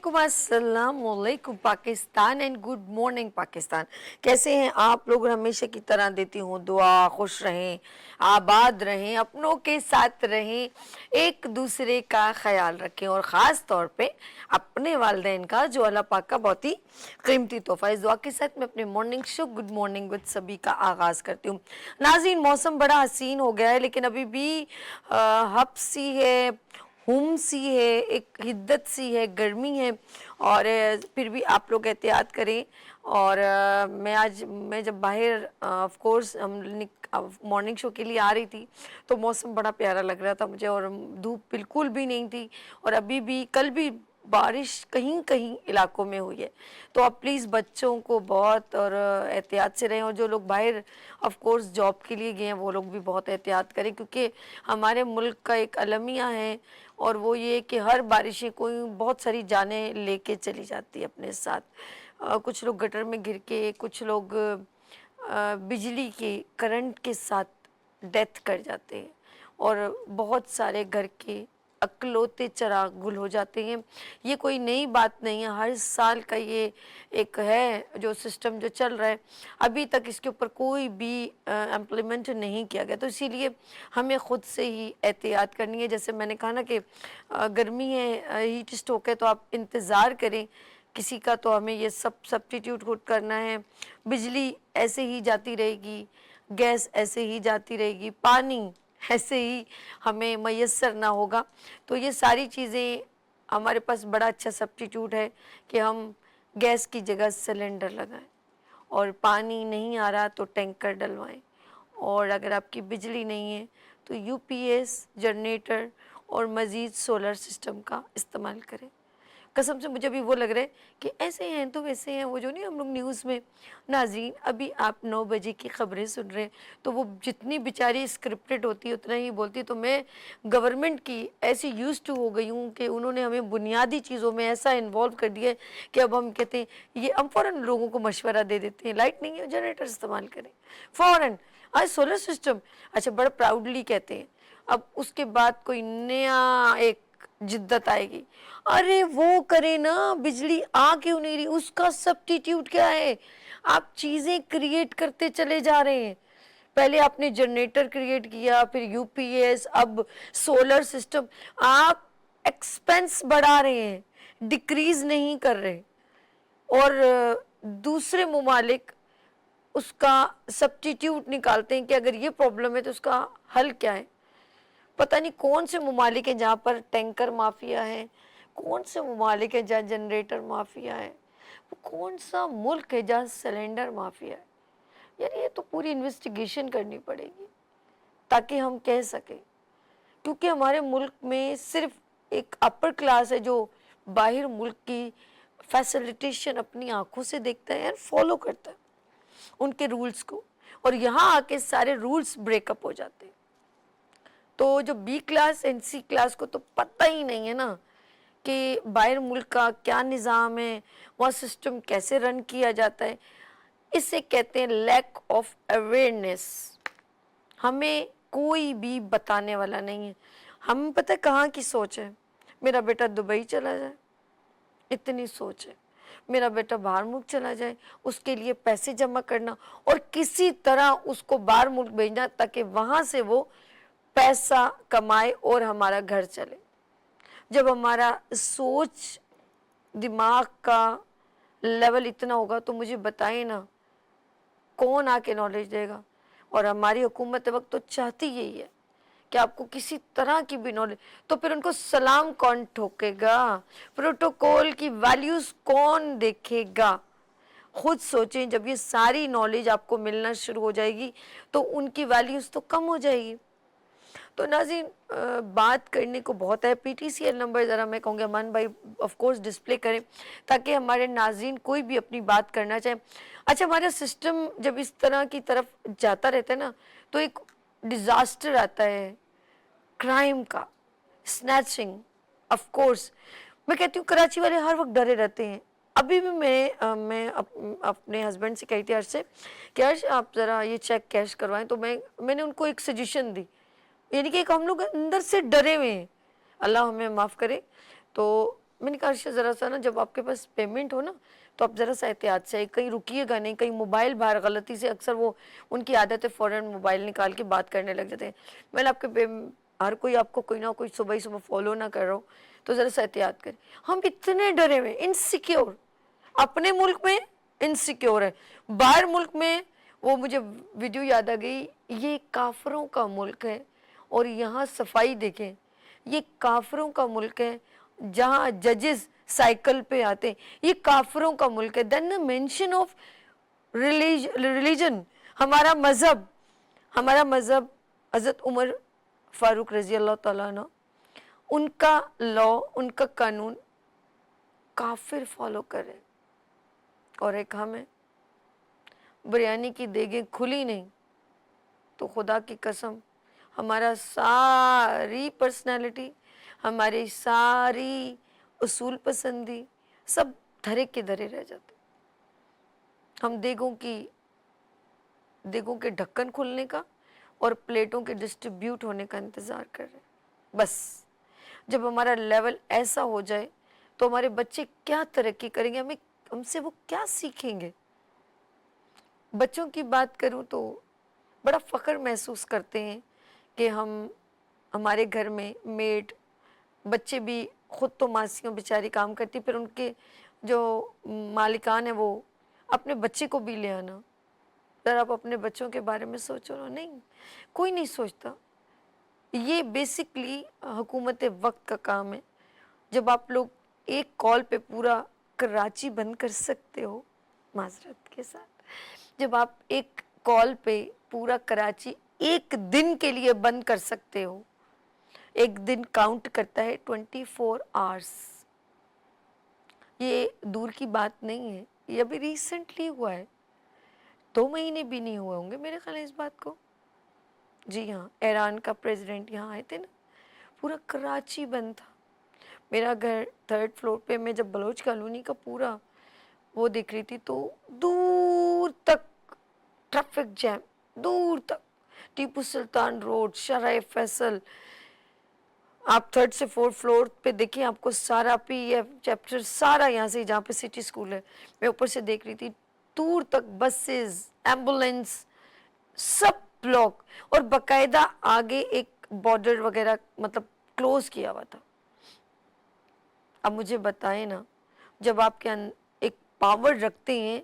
वालेकुम अस्सलाम वालेकुम Pakistan and good morning Pakistan. कैसे हैं आप लोग? हमेशा की तरह देती हूँ दुआ, खुश रहें, आबाद रहें, अपनों के साथ रहें, एक दूसरे का ख्याल रखें और ख़ास तौर पे अपने वालिदैन का, जो अल्लाह पाक का बहुत ही कीमती तोहफ़ा। इस दुआ के साथ मैं अपने morning show good morning with सभी का आगाज़ करती हूँ। नाज़रीन, मौसम बड़ा हसीन हो गया है लेकिन अभी भी हब्स सी है, हुम सी है, एक हिद्दत सी है, गर्मी है और फिर भी आप लोग एहतियात करें। और मैं जब बाहर ऑफ कोर्स हम मॉर्निंग शो के लिए आ रही थी तो मौसम बड़ा प्यारा लग रहा था मुझे और धूप बिल्कुल भी नहीं थी और अभी भी कल भी बारिश कहीं कहीं इलाकों में हुई है। तो आप प्लीज़ बच्चों को बहुत और एहतियात से रहें और जो लोग बाहर ऑफ कोर्स जॉब के लिए गए हैं वो लोग भी बहुत एहतियात करें, क्योंकि हमारे मुल्क का एक अलमिया है और वो ये कि हर बारिशें कोई बहुत सारी जानें लेके चली जाती है अपने साथ। कुछ लोग गटर में गिर के, कुछ लोग बिजली के करंट के साथ डेथ कर जाते हैं और बहुत सारे घर के अकलौते चिराग गुल हो जाते हैं। ये कोई नई बात नहीं है, हर साल का ये एक है जो सिस्टम जो चल रहा है। अभी तक इसके ऊपर कोई भी इम्प्लीमेंट नहीं किया गया, तो इसीलिए हमें ख़ुद से ही एहतियात करनी है। जैसे मैंने कहा ना कि गर्मी है, हीट स्ट्रोक है, तो आप इंतज़ार करें किसी का, तो हमें ये सब सब्स्टिट्यूट खुद करना है। बिजली ऐसे ही जाती रहेगी, गैस ऐसे ही जाती रहेगी, पानी ऐसे ही हमें मैसर ना होगा। तो ये सारी चीज़ें हमारे पास बड़ा अच्छा सब्स्टिट्यूट है कि हम गैस की जगह सिलेंडर लगाएं और पानी नहीं आ रहा तो टैंकर डलवाएं और अगर आपकी बिजली नहीं है तो यूपीएस, जनरेटर और मज़ीद सोलर सिस्टम का इस्तेमाल करें। कसम से मुझे भी वो लग रहा है कि ऐसे हैं तो वैसे हैं, वो जो नहीं हम लोग न्यूज़ में। नाज़रीन, अभी आप 9 बजे की ख़बरें सुन रहे हैं तो वो जितनी बेचारी स्क्रिप्टेड होती है उतना ही बोलती है। तो मैं गवर्नमेंट की ऐसी यूज़ टू हो गई हूँ कि उन्होंने हमें बुनियादी चीज़ों में ऐसा इन्वॉल्व कर दिया है कि अब हम कहते हैं ये हम फ़ौरन लोगों को मशवरा दे देते हैं, लाइट नहीं है जनरेटर इस्तेमाल करें फ़ौरन। आज सोलर सिस्टम, अच्छा, बड़ा प्राउडली कहते हैं। अब उसके बाद कोई नया एक जिद्दत आएगी, अरे वो करे ना, बिजली आ क्यों नहीं रही, उसका सब्स्टिट्यूट क्या है। आप चीज़ें क्रिएट करते चले जा रहे हैं। पहले आपने जनरेटर क्रिएट किया, फिर यूपीएस, अब सोलर सिस्टम। आप एक्सपेंस बढ़ा रहे हैं, डिक्रीज नहीं कर रहे। और दूसरे ममालिक उसका सब्स्टिट्यूट निकालते हैं कि अगर ये प्रॉब्लम है तो उसका हल क्या है। पता नहीं कौन से ममालिक हैं जहाँ पर टैंकर माफिया है, कौन से ममालिक है जहाँ जनरेटर माफिया है, वो कौन सा मुल्क है जहाँ सिलेंडर माफिया है। यार ये तो पूरी इन्वेस्टिगेशन करनी पड़ेगी ताकि हम कह सकें, क्योंकि हमारे मुल्क में सिर्फ एक अपर क्लास है जो बाहर मुल्क की फैसिलिटेशन अपनी आंखों से देखता है, यार फॉलो करता है उनके रूल्स को, और यहाँ आके सारे रूल्स ब्रेकअप हो जाते हैं। तो जो B class and C class को तो पता ही नहीं है ना कि बाहर मुल्क का क्या निज़ाम है, वहाँ सिस्टम कैसे रन किया जाता है। इसे कहते हैं लैक ऑफ अवेयरनेस। हमें कोई भी बताने वाला नहीं है। हम पता है कहाँ की सोच है, मेरा बेटा दुबई चला जाए, इतनी सोच है। मेरा बेटा बाहर मुल्क चला जाए, उसके लिए पैसे जमा करना और किसी तरह उसको बाहर मुल्क भेजना ताकि वहाँ से वो पैसा कमाए और हमारा घर चले। जब हमारा सोच दिमाग का लेवल इतना होगा तो मुझे बताएं ना कौन आके नॉलेज देगा। और हमारी हुकूमत वक्त तो चाहती यही है कि आपको किसी तरह की भी नॉलेज, तो फिर उनको सलाम कौन ठोकेगा, प्रोटोकॉल की वैल्यूज़ कौन देखेगा। खुद सोचें, जब ये सारी नॉलेज आपको मिलना शुरू हो जाएगी तो उनकी वैल्यूज़ तो कम हो जाएगी। तो नाज़रीन, बात करने को बहुत है। पीटीसीएल नंबर ज़रा मैं कहूँगी अमान भाई ऑफ कोर्स डिस्प्ले करें ताकि हमारे नाज़रीन कोई भी अपनी बात करना चाहे। अच्छा, हमारा सिस्टम जब इस तरह की तरफ जाता रहता है ना तो एक डिज़ास्टर आता है क्राइम का, स्नैचिंग। ऑफ कोर्स मैं कहती हूँ कराची वाले हर वक्त डरे रहते हैं। अभी भी मैं अपने हस्बैंड से कहती थी अर्श से कि अर्श आप ज़रा ये चेक कैश करवाएं, तो मैंने उनको एक सजेशन दी, यानी कि एक हम लोग अंदर से डरे हुए हैं, अल्लाह हमें माफ़ करे। तो मैंने कहा अर्शद ज़रा सा ना, जब आपके पास पेमेंट हो ना तो आप ज़रा सा एहतियात से, कहीं रुकिएगा नहीं, कहीं मोबाइल बाहर गलती से, अक्सर वो उनकी आदत है फ़ौरन मोबाइल निकाल के बात करने लग जाते हैं। मैंने आपके हर कोई आपको कोई ना कोई सुबह ही सुबह फॉलो ना कर रहा हो तो ज़रा सा एहतियात करें। हम इतने डरे हुए, इनसिक्योर, अपने मुल्क में इनसिक्योर है, बाहर मुल्क में। वो मुझे वीडियो याद आ गई, ये काफिरों का मुल्क है और यहाँ सफाई देखें, ये काफिरों का मुल्क है जहाँ जजेस साइकिल पे आते हैं, ये काफिरों का मुल्क है। Then the mention of religion, हमारा मज़हब, हमारा मज़हब हज़रत उमर फारूक रज़ी अल्लाह ताला अन्हु, उनका लॉ, उनका कानून काफिर फॉलो कर रहे हैं और एक हम हैं। बिरयानी की देगें खुली नहीं तो खुदा की कसम हमारा सारी पर्सनालिटी, हमारी सारी उसूल पसंदी सब धरे के धरे रह जाते। हम देगों के ढक्कन खुलने का और प्लेटों के डिस्ट्रीब्यूट होने का इंतज़ार कर रहे हैं। बस जब हमारा लेवल ऐसा हो जाए तो हमारे बच्चे क्या तरक्की करेंगे, हमें हमसे वो क्या सीखेंगे। बच्चों की बात करूं तो बड़ा फ़ख्र महसूस करते हैं कि हमारे घर में मेड, बच्चे भी, खुद तो मासियों बेचारी काम करती, फिर उनके जो मालिकान है वो अपने बच्चे को भी ले आना। ज़रा आप अपने बच्चों के बारे में सोचो ना, नहीं, कोई नहीं सोचता। ये बेसिकली हुकूमत वक्त का काम है। जब आप लोग एक कॉल पे पूरा कराची बंद कर सकते हो, माजरत के साथ, जब आप एक कॉल पे पूरा कराची एक दिन के लिए बंद कर सकते हो, एक दिन काउंट करता है 24 आवर्स। ये दूर की बात नहीं है, ये अभी रिसेंटली हुआ है, 2 महीने भी नहीं हुए होंगे मेरे ख्याल है इस बात को। जी हाँ, ईरान का प्रेसिडेंट यहाँ आए थे ना, पूरा कराची बंद था। मेरा घर 3rd फ्लोर पे, मैं जब बलोच कॉलोनी का पूरा वो देख रही थी तो दूर तक ट्रैफिक जैम, दूर तक, टीपू सुल्तान रोड, शराय फैसल, आप 3rd से 4th फ्लोर पे देखिए, आपको सारा PF चैप्टर सारा यहाँ से, जहाँ पे सिटी स्कूल है, मैं ऊपर से देख रही थी, दूर तक बसेस, एम्बुलेंस, सब ब्लॉक, और बकायदा आगे एक बॉर्डर वगैरह मतलब क्लोज किया हुआ था। अब मुझे बताएं ना, जब आपके एक पावर रखते हैं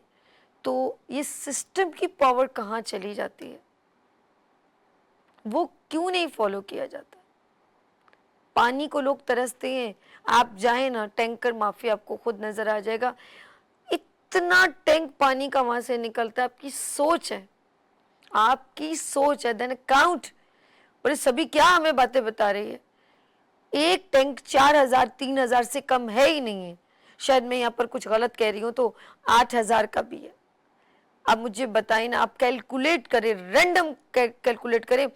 तो ये सिस्टम की पावर कहाँ चली जाती है, वो क्यों नहीं फॉलो किया जाता। पानी को लोग तरसते हैं, आप जाएं ना, टैंकर माफिया आपको खुद नजर आ जाएगा, इतना टैंक पानी का वहां से निकलता है। आपकी सोच है, आपकी सोच है, देन काउंट। और सभी क्या हमें बातें बता रही है, एक टैंक 4000 3000 से कम है ही नहीं है, शायद मैं यहाँ पर कुछ गलत कह रही हूँ तो 8000 का भी है। अब मुझे बताइए ना, आप कैलकुलेट करें, रैंडम कैलकुलेट करें,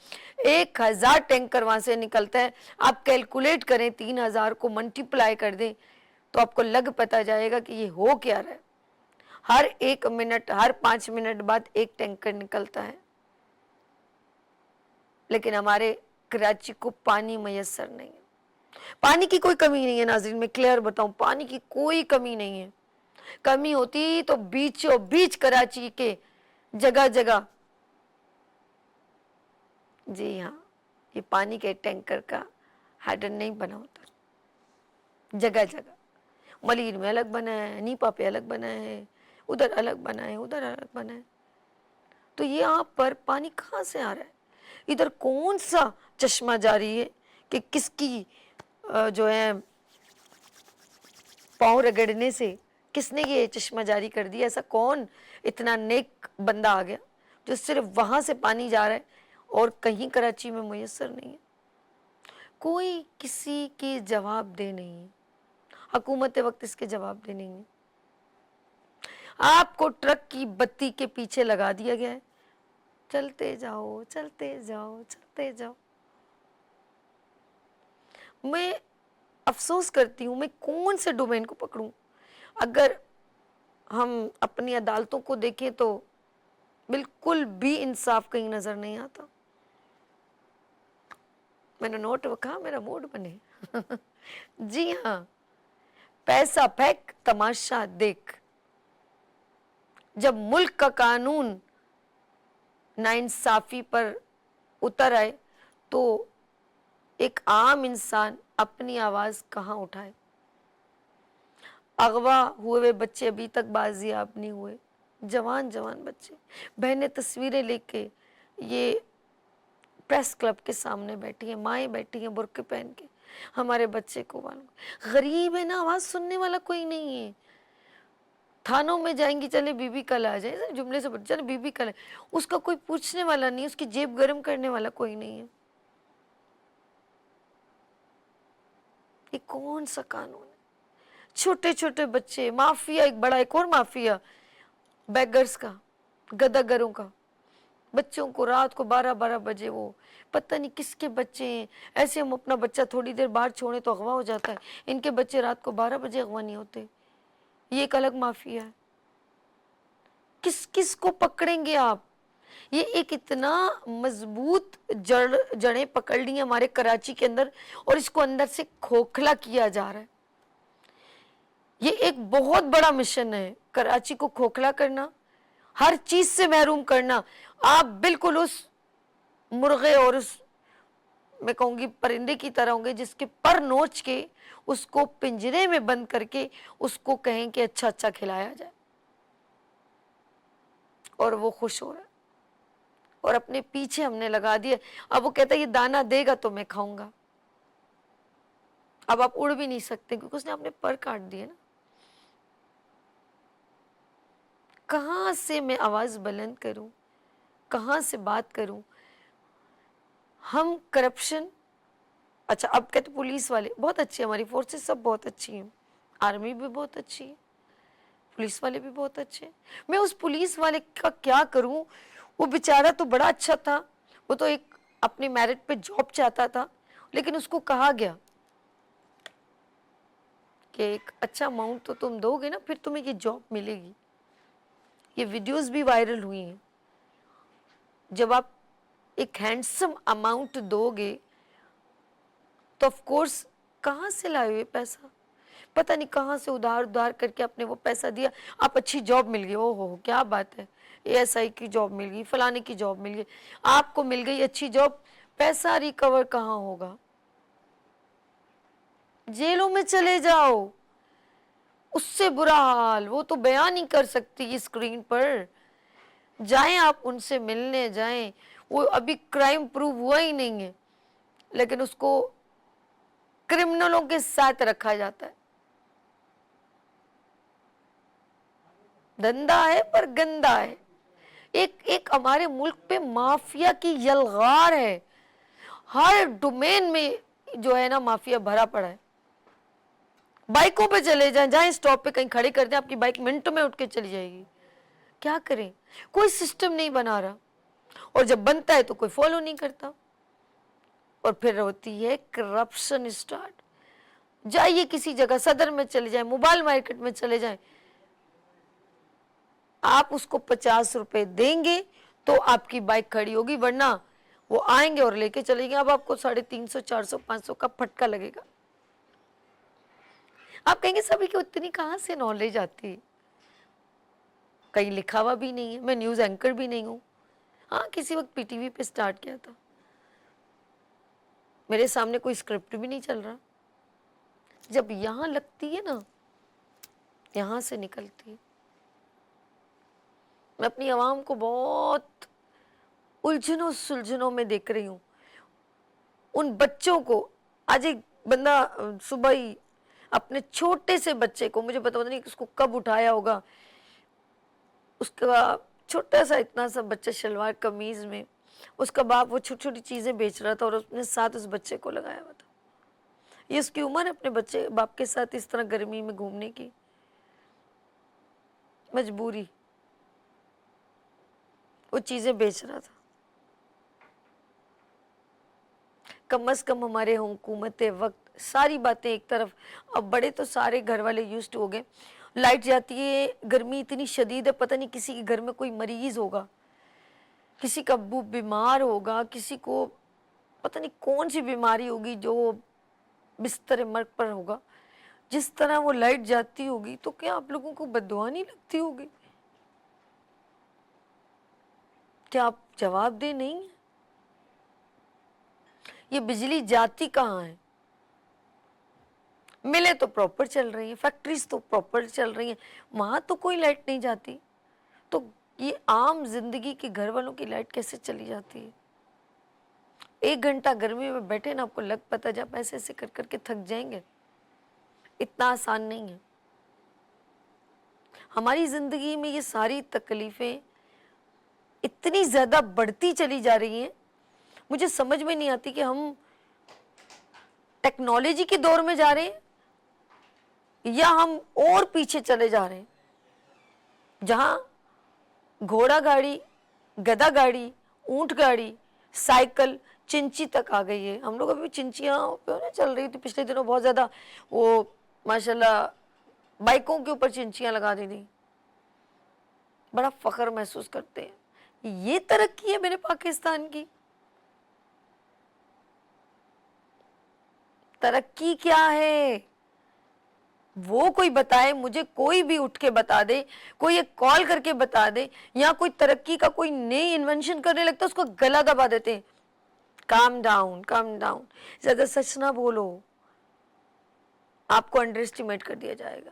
1000 टैंकर वहां से निकलता है, आप कैलकुलेट करें, 3000 को मल्टीप्लाई कर दें तो आपको लग पता जाएगा कि ये हो क्या रहा है। हर 1 मिनट, हर 5 मिनट बाद एक टैंकर निकलता है, लेकिन हमारे कराची को पानी मैसर नहीं है। पानी की कोई कमी नहीं है नाज़रीन, मैं क्लियर बताऊं, पानी की कोई कमी नहीं है। कमी होती तो बीचों बीच कराची के जगह जगह, जी हाँ, ये पानी के टैंकर का हेडर नहीं बना होता। जगह जगह मलीर में अलग बना है, नीपा पे अलग बना है, उधर अलग बना है, उधर अलग बना है। तो ये यहाँ पर पानी कहाँ से आ रहा है, इधर कौन सा चश्मा जारी है कि किसकी जो है पाँव रगड़ने से किसने ये चश्मा जारी कर दिया। ऐसा कौन इतना नेक बंदा आ गया जो सिर्फ वहां से पानी जा रहा है और कहीं कराची में मुयस्सर नहीं है। कोई किसी के जवाब दे नहीं है, हुकूमत वक्त इसके जवाब दे नहीं है। आपको ट्रक की बत्ती के पीछे लगा दिया गया है, चलते जाओ चलते जाओ चलते जाओ। मैं अफसोस करती हूँ, मैं कौन से डोमेन को पकड़ूं। अगर हम अपनी अदालतों को देखें तो बिल्कुल भी इंसाफ कहीं नजर नहीं आता। मैंने नोट रखा, मेरा मूड बने जी हाँ, पैसा फेंक तमाशा देख। जब मुल्क का कानून नाइंसाफी पर उतर आए तो एक आम इंसान अपनी आवाज कहाँ उठाए। अगवा हुए हुए बच्चे अभी तक बाजियाब नहीं हुए, जवान जवान बच्चे। बहनें तस्वीरें लेके ये प्रेस क्लब के सामने बैठी हैं, माएँ बैठी हैं बुर्के पहन के, हमारे बच्चे को मालूम। गरीब है ना, आवाज सुनने वाला कोई नहीं है। थानों में जाएंगी, चले बीबी कल आ जाए, जुमले से चले बीबी कल, उसका कोई पूछने वाला नहीं है, उसकी जेब गर्म करने वाला कोई नहीं है। ये कौन सा कानून है? छोटे छोटे बच्चे, माफिया, एक बड़ा एक और माफिया बेगर्स का, गदागरों का। बच्चों को रात को 12-12 बजे, वो पता नहीं किसके बच्चे हैं। ऐसे हम अपना बच्चा थोड़ी देर बाहर छोड़े तो अगवा हो जाता है, इनके बच्चे रात को 12 बजे अगवा नहीं होते। ये एक अलग माफिया है। किस किस को पकड़ेंगे आप? ये एक इतना मजबूत जड़ें पकड़ ली हमारे कराची के अंदर और इसको अंदर से खोखला किया जा रहा है। ये एक बहुत बड़ा मिशन है, कराची को खोखला करना, हर चीज से महरूम करना। आप बिल्कुल उस मुर्गे और उस, मैं कहूंगी, परिंदे की तरह होंगे जिसके पर नोच के उसको पिंजरे में बंद करके उसको कहें कि अच्छा अच्छा खिलाया जाए, और वो खुश हो रहा है और अपने पीछे हमने लगा दिया। अब वो कहता है ये दाना देगा तो मैं खाऊंगा। अब आप उड़ भी नहीं सकते क्योंकि उसने अपने पर काट दिए ना। कहां से मैं आवाज बुलंद करूं, कहां से बात करूं? हम करप्शन, अच्छा अब कहते पुलिस वाले बहुत अच्छे, हमारी फोर्सेस सब बहुत अच्छी हैं, आर्मी भी बहुत अच्छी है, पुलिस वाले भी बहुत अच्छे हैं। मैं उस पुलिस वाले का क्या करूं? वो बेचारा तो बड़ा अच्छा था, वो तो एक अपने मेरिट पे जॉब चाहता था, लेकिन उसको कहा गया कि एक अच्छा अमाउंट तो तुम दोगे ना, फिर तुम्हें ये जॉब मिलेगी। ये वीडियोस भी वायरल हुई हैं। जब आप एक हैंडसम अमाउंट दोगे तो ऑफ कोर्स कहाँ से लाए हुए पैसा, पता नहीं कहाँ से उधार उधार करके आपने वो पैसा दिया, आप अच्छी जॉब मिल गई, ओहो क्या बात है, एएसआई की जॉब मिल गई, फलाने की जॉब मिल गई, आपको मिल गई अच्छी जॉब, पैसा रिकवर कहाँ होगा? जेलों में चले जाओ, उससे बुरा हाल वो तो बयान नहीं कर सकती स्क्रीन पर। जाएं आप उनसे मिलने जाएं, वो अभी क्राइम प्रूव हुआ ही नहीं है, लेकिन उसको क्रिमिनलों के साथ रखा जाता है। धंधा है पर गंदा है। एक एक हमारे मुल्क पे माफिया की यलगार है, हर डोमेन में जो है ना माफिया भरा पड़ा है। बाइकों पे चले जाएं, जाएं स्टॉप पे कहीं खड़ी कर दें, आपकी बाइक मिनटों में उठ के चली जाएगी। क्या करें? कोई सिस्टम नहीं बना रहा, और जब बनता है तो कोई फॉलो नहीं करता, और फिर होती है करप्शन स्टार्ट। जाइए किसी जगह, सदर में चले जाएं, मोबाइल मार्केट में चले जाएं, आप उसको 50 रुपए देंगे तो आपकी बाइक खड़ी होगी, वरना वो आएंगे और लेके चलेंगे। अब आपको 350, 400, 500 का फटका लगेगा। आप कहेंगे सभी की उतनी कहाँ से नॉलेज आती? कहीं लिखा हुआ भी नहीं है, मैं न्यूज एंकर भी नहीं हूँ। हाँ, किसी वक्त पीटीवी पे स्टार्ट किया था, मेरे सामने कोई स्क्रिप्ट भी नहीं चल रहा। जब यहाँ लगती है ना, यहाँ से निकलती है। मैं अपनी आवाम को बहुत उलझनों सुलझनों में देख रही हूँ। उन बच्चों को, आज एक बंदा सुबह ही अपने छोटे से बच्चे को, मुझे पता नहीं उसको कब उठाया होगा, उसका छोटा सा इतना सा बच्चा शलवार कमीज में, उसका बाप वो छोटी छोटी चीजें बेच रहा था और उसने साथ उस बच्चे को लगाया हुआ था। ये उसकी उम्र है अपने बच्चे बाप के साथ इस तरह गर्मी में घूमने की? मजबूरी, वो चीजें बेच रहा था। कम से कम हमारे हुकूमत वक्त सारी बातें एक तरफ, अब बड़े तो सारे घर वाले यूज्ड हो गए। लाइट जाती है, गर्मी इतनी शदीद है, पता नहीं किसी के घर में कोई मरीज होगा, किसी का अब्बू बीमार होगा, किसी को पता नहीं कौन सी बीमारी होगी जो बिस्तर मर्ग पर होगा, جس طرح وہ لائٹ جاتی ہوگی تو کیا آپ لوگوں کو بد دعا نہیں لگتی ہوگی؟ کیا آپ جواب دے نہیں ہیں؟ یہ بجلی جاتی کہاں ہے؟ ملیں تو پراپر چل رہی ہیں، فیکٹریز تو پراپر چل رہی ہیں، وہاں تو کوئی لائٹ نہیں جاتی، تو یہ عام زندگی کے گھر والوں کی لائٹ کیسے چلی جاتی ہے؟ 1 گھنٹہ گرمی میں بیٹھے نا، آپ کو لگ پتا جب ایسے ایسے کر کر کے تھک جائیں گے، اتنا آسان نہیں ہے۔ ہماری زندگی میں یہ ساری تکلیفیں اتنی زیادہ بڑھتی چلی جا رہی ہیں، مجھے سمجھ میں نہیں آتی کہ ہم ٹیکنالوجی کے دور میں جا رہے ہیں یا ہم اور پیچھے چلے جا رہے ہیں، جہاں گھوڑا گاڑی، گدا گاڑی، اونٹ گاڑی، سائیکل، چنچی تک آ گئی ہے۔ ہم لوگ ابھی چنچیاں چل رہی تھی پچھلے دنوں بہت زیادہ، وہ ماشاءاللہ بائکوں کے اوپر چنچیاں لگا دی تھی، بڑا فخر محسوس کرتے ہیں۔ یہ ترقی ہے میرے پاکستان کی؟ ترقی کیا ہے وہ کوئی بتائے مجھے، کوئی بھی اٹھ کے بتا دے، کوئی ایک کال کر کے بتا دے، یا کوئی ترقی کا کوئی نئی انونشن کرنے لگتا ہے اس کو گلا دبا دیتے ہیں۔ کام ڈاؤن، کام ڈاؤن، زیادہ سچ نہ بولو، آپ کو انڈر اسٹیمیٹ کر دیا جائے گا۔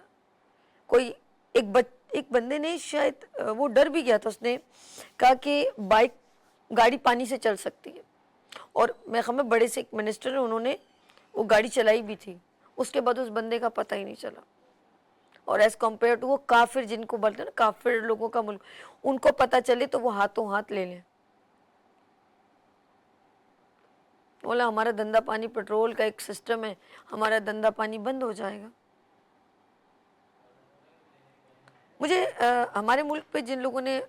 کوئی ایک بندے نے شاید وہ ڈر بھی گیا تھا، اس نے کہا کہ بائک گاڑی پانی سے چل سکتی ہے، اور میں خبر بڑے سے ایک منسٹر ہیں، انہوں نے وہ گاڑی چلائی بھی تھی، اس کے بعد اس بندے کا پتہ ہی نہیں چلا۔ اور ایز کمپیئر ٹو وہ کافر، جن کو بولتے ہیں نا کافر لوگوں کا ملک، ان کو پتہ چلے تو وہ ہاتھوں ہاتھ لے لیں۔ بولا ہمارا دھندا پانی پیٹرول کا ایک سسٹم ہے، ہمارا دھندا پانی بند ہو جائے گا۔ مجھے ہمارے ملک پہ جن لوگوں نے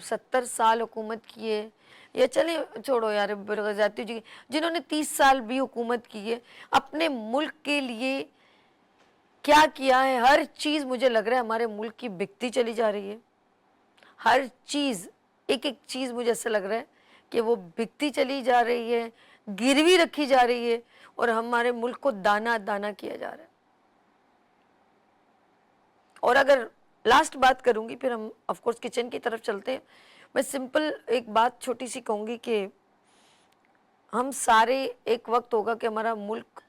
70 سال حکومت کی ہے، یا چلیں چھوڑو یار برغزاتی جی، جنہوں نے 30 سال بھی حکومت کی ہے، اپنے ملک کے لیے کیا کیا ہے؟ ہر چیز مجھے لگ رہا ہے ہمارے ملک کی بکتی چلی جا رہی ہے، ہر چیز، ایک ایک چیز مجھے ایسا لگ رہا ہے کہ وہ بکتی چلی جا رہی ہے، گروی رکھی جا رہی ہے، اور ہمارے ملک کو دانا دانا کیا جا رہا ہے۔ اور اگر لاسٹ بات کروں گی، پھر ہم آف کورس کچن کی طرف چلتے ہیں، میں سمپل ایک بات چھوٹی سی کہوں گی کہ ہم سارے ایک وقت ہوگا کہ ہمارا ملک،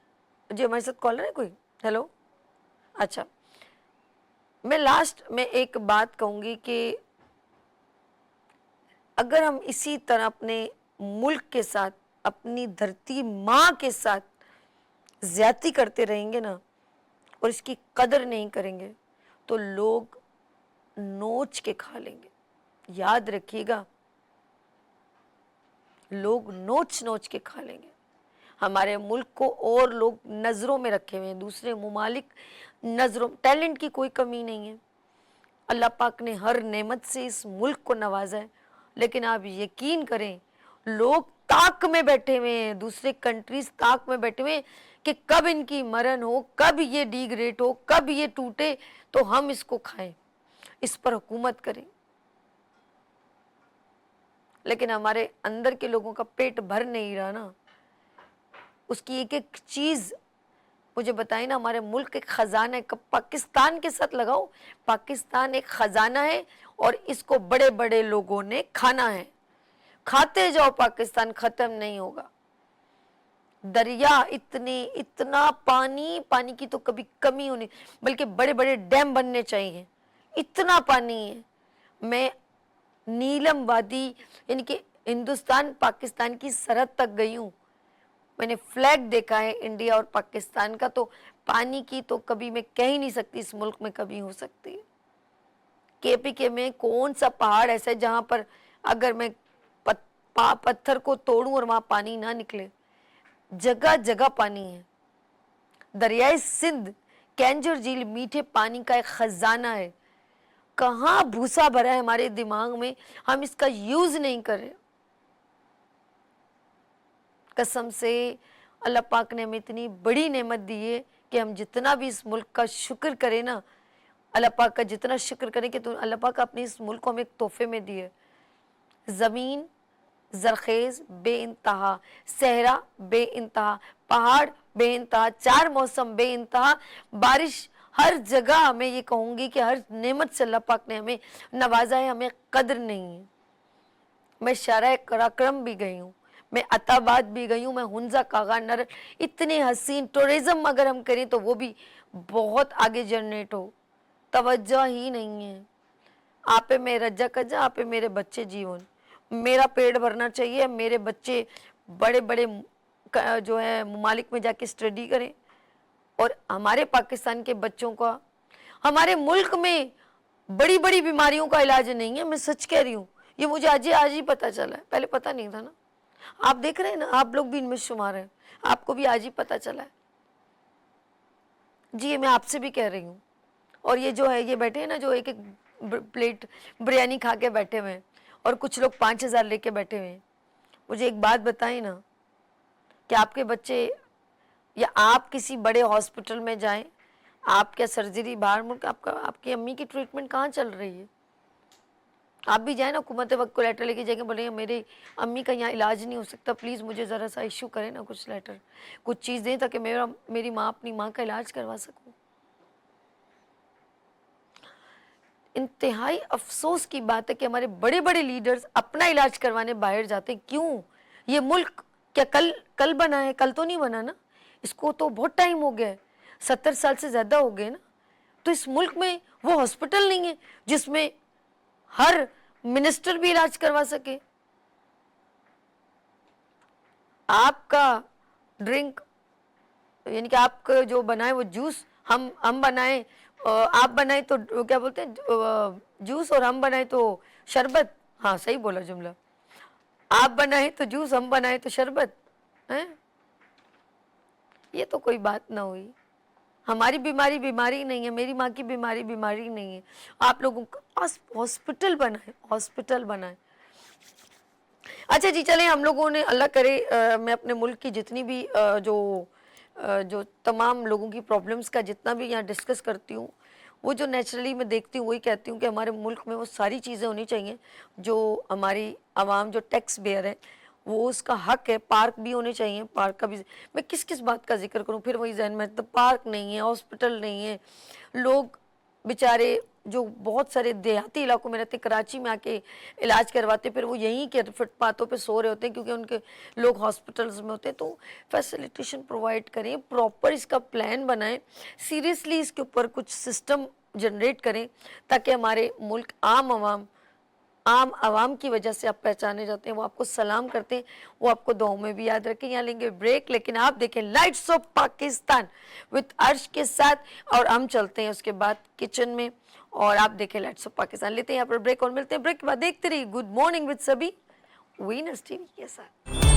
جی ہمارے ساتھ کالر ہے کوئی؟ ہیلو، اچھا، میں لاسٹ میں ایک بات کہوں گی کہ اگر ہم اسی طرح اپنے ملک کے ساتھ، اپنی دھرتی ماں کے ساتھ زیادتی کرتے رہیں گے نا، اور اس کی قدر نہیں کریں گے، تو لوگ نوچ کے کھا لیں گے۔ یاد رکھیے گا، لوگ نوچ نوچ کے کھا لیں گے۔ ہمارے ملک کو اور لوگ نظروں میں رکھے ہوئے ہیں، دوسرے ممالک نظروں، ٹیلنٹ کی کوئی کمی نہیں ہے، اللہ پاک نے ہر نعمت سے اس ملک کو نوازا ہے، لیکن آپ یقین کریں لوگ تاک میں بیٹھے ہوئے ہیں، دوسرے کنٹریز تاک میں بیٹھے ہوئے ہیں کہ کب ان کی مرن ہو، کب یہ ڈیگریڈ ہو، کب یہ ٹوٹے تو ہم اس کو کھائیں، اس پر حکومت کریں۔ لیکن ہمارے اندر کے لوگوں کا پیٹ بھر نہیں رہا نا، اس کی ایک ایک چیز مجھے بتائیں نا، ہمارے ملک ایک خزانہ ہے، پاکستان کے ساتھ لگاؤ، پاکستان ایک خزانہ ہے، اور اس کو بڑے بڑے لوگوں نے کھانا ہے، کھاتے جاؤ، پاکستان ختم نہیں ہوگا۔ دریا اتنا پانی کی تو کبھی کمی ہونی، بلکہ بڑے بڑے ڈیم بننے چاہیے، اتنا پانی ہے۔ میں نیلم وادی، یعنی کہ ہندوستان پاکستان کی سرحد تک گئی ہوں، میں نے فلیگ دیکھا ہے انڈیا اور پاکستان کا، تو پانی کی تو کبھی میں کہہ ہی نہیں سکتی اس ملک میں کبھی ہو سکتی ہے۔ کے پی کے میں کون سا پہاڑ ایسا ہے جہاں پر اگر میں پتھر کو توڑوں اور وہاں پانی نہ نکلے؟ جگہ جگہ پانی ہے۔ دریائے سندھ، کینجر جھیل میٹھے پانی کا ایک خزانہ ہے، کہاں بھوسا بھرا ہے ہمارے دماغ میں، ہم اس کا یوز نہیں کر رہے۔ قسم سے اللہ پاک نے ہمیں اتنی بڑی نعمت دی ہے کہ ہم جتنا بھی اس ملک کا شکر کریں نا، اللہ پاک کا جتنا شکر کریں کہ تو اللہ پاک اپنے اس ملک کو ہمیں ایک تحفے میں دی ہے۔ زمین زرخیز بے انتہا، صحرا بے انتہا، पहाड़ बेइंतहा, 4 मौसम बेइंतहा, बारिश हर जगह। मैं ये कहूँगी कि हर नेमत से अल्लाह पाक ने हमें नवाजा है, हमें कद्र नहीं है। मैं शारा कराक्रम भी गई हूँ, मैं अताबाद भी गई हूँ, मैं हुंजा कागा नर, इतने हसीन। टूरिज्म अगर हम करें तो वो भी बहुत आगे जनरेट हो, तवज्जो ही नहीं है। आपे मैं रज्जा कज्जा, आपे मेरे बच्चे जीवन, मेरा पेट भरना चाहिए, मेरे बच्चे बड़े बड़े जो है ममालिक में जाके स्टडी करें। और हमारे पाकिस्तान के बच्चों का, हमारे मुल्क में बड़ी बड़ी बीमारियों का इलाज नहीं है। मैं सच कह रही हूँ, ये मुझे आज ही पता चला है, पहले पता नहीं था ना। आप देख रहे हैं ना, आप लोग भी इनमें शुमार हैं, आपको भी आज ही पता चला है जी। ये मैं आपसे भी कह रही हूँ। और ये जो है, ये बैठे हैं ना, जो एक एक प्लेट बिरयानी खा के बैठे हुए हैं, और कुछ लोग 5,000 लेके बैठे हुए हैं। मुझे एक बात बताई ना, कि आपके बच्चे या आप किसी बड़े हॉस्पिटल में जाएं, आप क्या सर्जरी बाहर मुल्क, आपकी अम्मी की ट्रीटमेंट कहाँ चल रही है? आप भी जाए ना, हुकूमत वक्त को लेटर लेके जाएंगे, बोलेंगे मेरी अम्मी का यहाँ इलाज नहीं हो सकता, प्लीज़ मुझे ज़रा सा इशू करें ना, कुछ लेटर, कुछ चीज़ दें ताकि मेरी माँ अपनी माँ का इलाज करवा सकूँ। इंतहाई अफसोस की बात है कि हमारे बड़े बड़े लीडर्स अपना इलाज करवाने बाहर जाते हैं। क्यों? ये मुल्क क्या कल बना है? कल तो नहीं बना ना, इसको तो बहुत टाइम हो गया है, 70 साल से ज़्यादा हो गए ना। तो इस मुल्क में वो हॉस्पिटल नहीं है जिसमें हर मिनिस्टर भी इलाज करवा सके। आपका ड्रिंक, यानी कि आपका जो बनाए वो जूस, हम बनाए, आप बनाए तो क्या बोलते हैं जूस, और हम बनाए तो शरबत। हाँ सही बोला जुमला, आप बनाए तो जूस, हम बनाए तो शरबत है। ये तो कोई बात ना हुई। हमारी बीमारी बीमारी नहीं है, मेरी माँ की बीमारी बीमारी नहीं है। आप लोगों का हॉस्पिटल बनाए, हॉस्पिटल बनाए। अच्छा जी, चलें, हम लोगों ने अल्लाह करे, मैं अपने मुल्क की जितनी भी जो तमाम लोगों की प्रॉब्लम्स का जितना भी यहाँ डिस्कस करती हूँ, वो जो नेचुरली मैं देखती हूँ वही कहती हूँ कि हमारे मुल्क में वो सारी चीज़ें होनी चाहिए जो हमारी आवाम जो टैक्स बेयर है वो उसका हक है। पार्क भी होने चाहिए, पार्क का भी मैं किस किस बात का जिक्र करूँ, फिर वही जहन में, तो पार्क नहीं है, हॉस्पिटल नहीं है, लोग बेचारे जो बहुत सारे देहाती इलाकों में रहते, कराची में आके इलाज करवाते, फिर वो यहीं के फुटपाथों पे सो रहे होते हैं क्योंकि उनके लोग हॉस्पिटल्स में होते हैं। तो फैसिलिटेशन प्रोवाइड करें, प्रॉपर इसका प्लान बनाएं, सीरियसली इसके ऊपर कुछ सिस्टम जनरेट करें ताकि हमारे मुल्क आम आवाम की वजह से आप पहचाने जाते हैं, वो आपको सलाम करते हैं, वो आपको दुआओं में भी याद रखें। यहाँ लेंगे ब्रेक, लेकिन आप देखें लाइट्स ऑफ पाकिस्तान विद अर्श के साथ, और हम चलते हैं उसके बाद किचन में, और आप देखें लाइट्स ऑफ पाकिस्तान। लेते हैं यहाँ पर ब्रेक और मिलते हैं ब्रेक के बाद। देखते रहिए गुड मॉर्निंग विद सभी, वीनस टीवी के साथ।